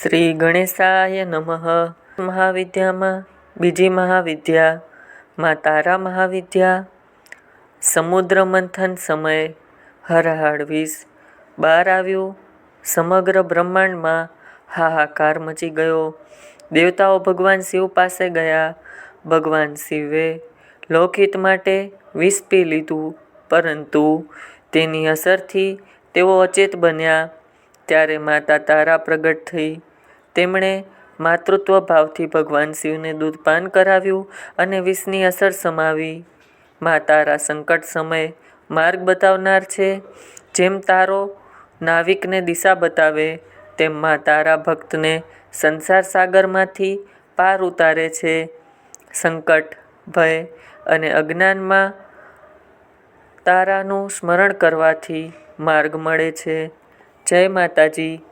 શ્રી ગણેશાય નમઃ. મહાવિદ્યામાં બીજી મહાવિદ્યા માં તારા મહાવિદ્યા. સમુદ્ર મંથન સમયે હરહાળ વિષ બહાર આવ્યું. સમગ્ર બ્રહ્માંડમાં હાહાકાર મચી ગયો. દેવતાઓ ભગવાન શિવ પાસે ગયા. ભગવાન શિવે લોકહિત માટે વિષ પી લીધું, પરંતુ તેની અસરથી તેઓ અચેત બન્યા. ત્યારે માતા તારા પ્રગટ થઈ. તેમણે માતૃત્વ ભાવથી ભગવાન શિવને દૂધ પાન કરાવ્યું અને વિષની અસર સમાવી. મા તારા સંકટ સમયે માર્ગ બતાવનાર છે. જેમ તારો નાવિકને દિશા બતાવે, તેમ મા તારા ભક્તને સંસાર સાગરમાંથી પાર ઉતારે છે. સંકટ, ભય અને અજ્ઞાનમાં તારાનું સ્મરણ કરવાથી માર્ગ મળે છે. જય માતાજી.